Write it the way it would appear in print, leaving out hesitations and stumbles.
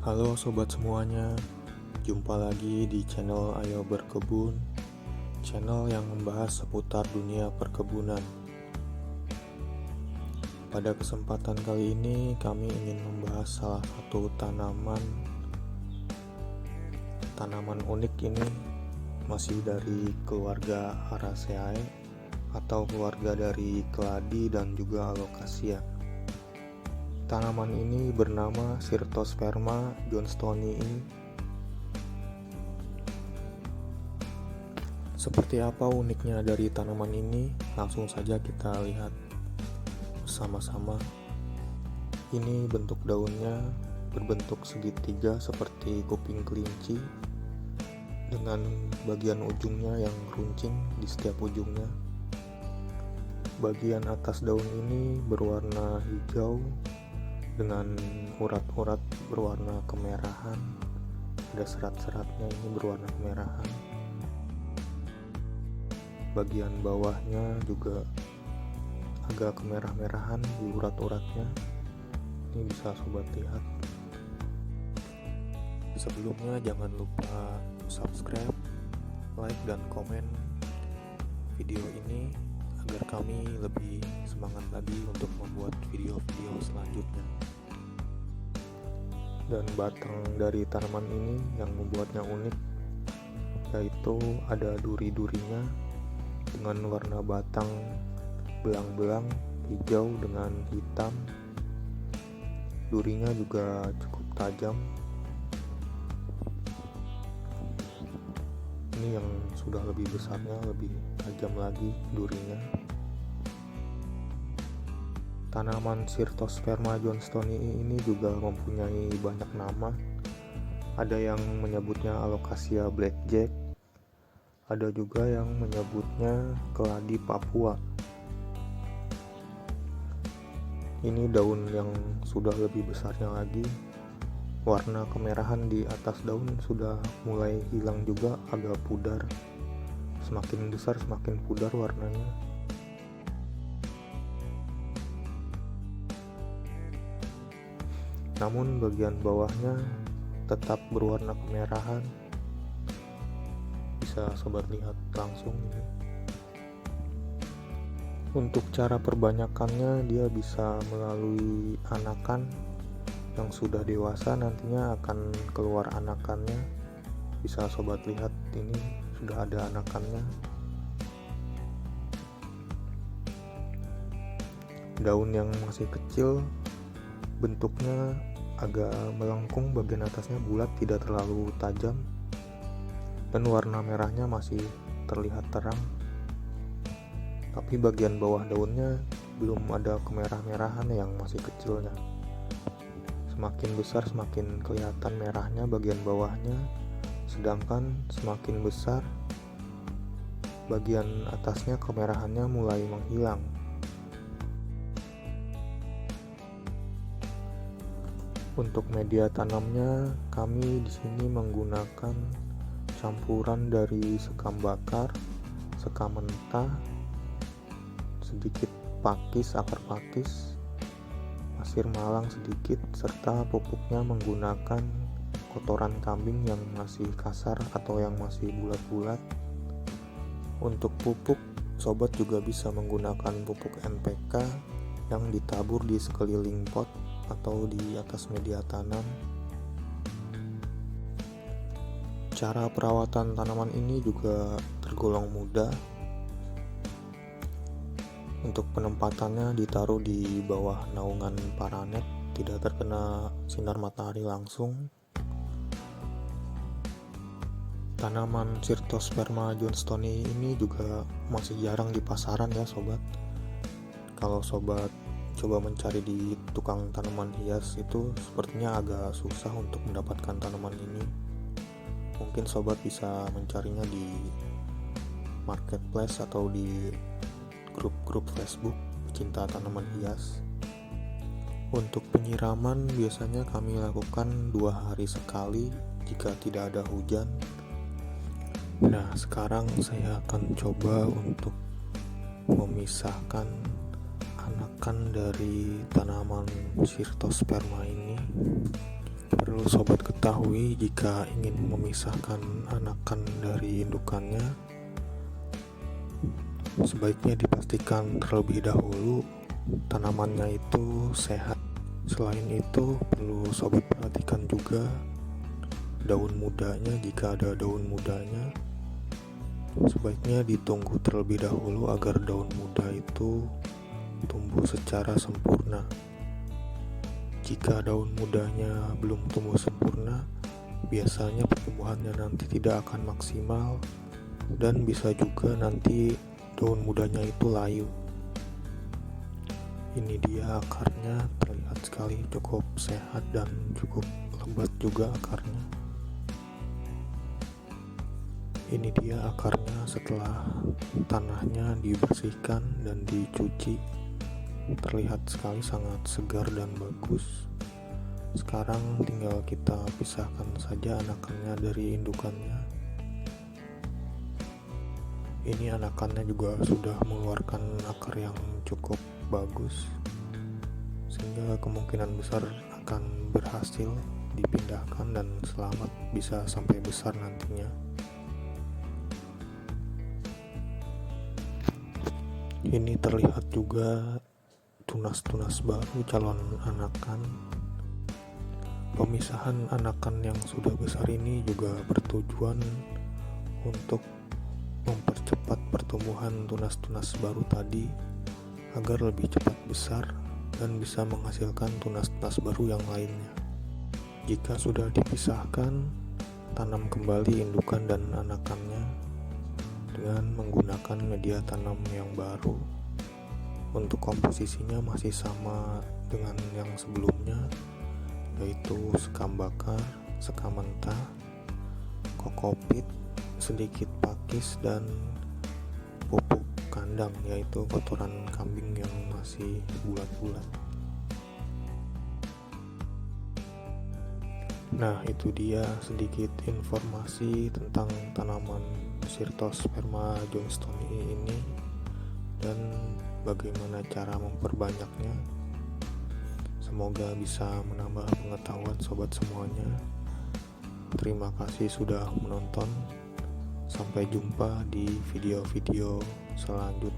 Halo sobat semuanya, jumpa lagi di channel Ayo Berkebun, channel yang membahas seputar dunia perkebunan. Pada kesempatan kali ini kami ingin membahas salah satu tanaman unik ini, masih dari keluarga Araceae atau keluarga dari keladi dan juga alocasia. Tanaman ini bernama Cyrtosperma johnstonii. Seperti apa uniknya dari tanaman ini? Langsung saja kita lihat bersama-sama. Ini bentuk daunnya berbentuk segitiga seperti kuping kelinci, dengan bagian ujungnya yang runcing di setiap ujungnya. Bagian atas daun ini berwarna hijau dengan urat-urat berwarna kemerahan. Ada serat-seratnya ini berwarna kemerahan. Bagian bawahnya juga agak kemerah-merahan di urat-uratnya. Ini bisa sobat lihat. Sebelumnya jangan lupa subscribe, like, dan komen video ini agar kami lebih semangat lagi untuk membuat video-video selanjutnya. Dan batang dari tanaman ini yang membuatnya unik, yaitu ada duri-durinya dengan warna batang belang-belang hijau dengan hitam. Durinya juga cukup tajam. Ini yang sudah lebih besarnya, lebih tajam lagi durinya. Tanaman Cyrtosperma johnstonii ini juga mempunyai banyak nama. Ada yang menyebutnya alocasia blackjack, ada juga yang menyebutnya keladi Papua. Ini daun yang sudah lebih besarnya lagi. Warna kemerahan di atas daun sudah mulai hilang juga, agak pudar. Semakin besar semakin pudar warnanya. Namun bagian bawahnya tetap berwarna kemerahan. Bisa sobat lihat langsung ini. Untuk cara perbanyakannya, dia bisa melalui anakan. Yang sudah dewasa nantinya akan keluar anakannya. Bisa sobat lihat, ini sudah ada anakannya. Daun yang masih kecil bentuknya agak melengkung, bagian atasnya bulat, tidak terlalu tajam, dan warna merahnya masih terlihat terang. Tapi bagian bawah daunnya belum ada kemerah-merahan yang masih kecilnya. Semakin besar semakin kelihatan merahnya bagian bawahnya, sedangkan semakin besar bagian atasnya kemerahannya mulai menghilang. Untuk media tanamnya, kami di sini menggunakan campuran dari sekam bakar, sekam mentah, sedikit pakis, akar pakis, pasir malang sedikit, serta pupuknya menggunakan kotoran kambing yang masih kasar atau yang masih bulat-bulat. Untuk pupuk, sobat juga bisa menggunakan pupuk NPK yang ditabur di sekeliling pot atau di atas media tanam. Cara perawatan tanaman ini juga tergolong mudah. Untuk penempatannya ditaruh di bawah naungan paranet, tidak terkena sinar matahari langsung. Tanaman Cyrtosperma johnstonii ini juga masih jarang di pasaran ya sobat. Kalau sobat coba mencari di tukang tanaman hias itu sepertinya agak susah untuk mendapatkan tanaman ini. Mungkin sobat bisa mencarinya di marketplace atau di grup-grup Facebook pecinta tanaman hias. Untuk penyiraman biasanya kami lakukan 2 hari sekali jika tidak ada hujan. Nah, sekarang saya akan coba untuk memisahkan anakan dari tanaman Cyrtosperma ini. Perlu sobat ketahui, jika ingin memisahkan anakan dari indukannya, sebaiknya dipastikan terlebih dahulu tanamannya itu sehat. Selain itu, perlu sobat perhatikan juga daun mudanya. Jika ada daun mudanya, sebaiknya ditunggu terlebih dahulu agar daun muda itu tumbuh secara sempurna. Jika daun mudanya belum tumbuh sempurna, biasanya pertumbuhannya nanti tidak akan maksimal, dan bisa juga nanti daun mudanya itu layu. Ini dia akarnya, terlihat sekali cukup sehat dan cukup lebat juga akarnya. Ini dia akarnya setelah tanahnya dibersihkan dan dicuci. Terlihat sekali sangat segar dan bagus. Sekarang tinggal kita pisahkan saja anakannya dari indukannya. Ini anakannya juga sudah mengeluarkan akar yang cukup bagus, sehingga kemungkinan besar akan berhasil dipindahkan dan selamat bisa sampai besar nantinya. Ini terlihat juga tunas-tunas baru calon anakan. Pemisahan anakan yang sudah besar ini juga bertujuan untuk mempercepat pertumbuhan tunas-tunas baru tadi agar lebih cepat besar dan bisa menghasilkan tunas-tunas baru yang lainnya. Jika sudah dipisahkan, tanam kembali indukan dan anakannya dengan menggunakan media tanam yang baru. Untuk komposisinya masih sama dengan yang sebelumnya, yaitu sekam bakar, sekam mentah, kokopit, sedikit pakis, dan pupuk kandang, yaitu kotoran kambing yang masih bulat-bulat. Nah, itu dia sedikit informasi tentang tanaman Cyrtosperma johnstoni ini dan bagaimana cara memperbanyaknya. Semoga bisa menambah pengetahuan sobat semuanya. Terima kasih sudah menonton. Sampai jumpa di video-video selanjutnya.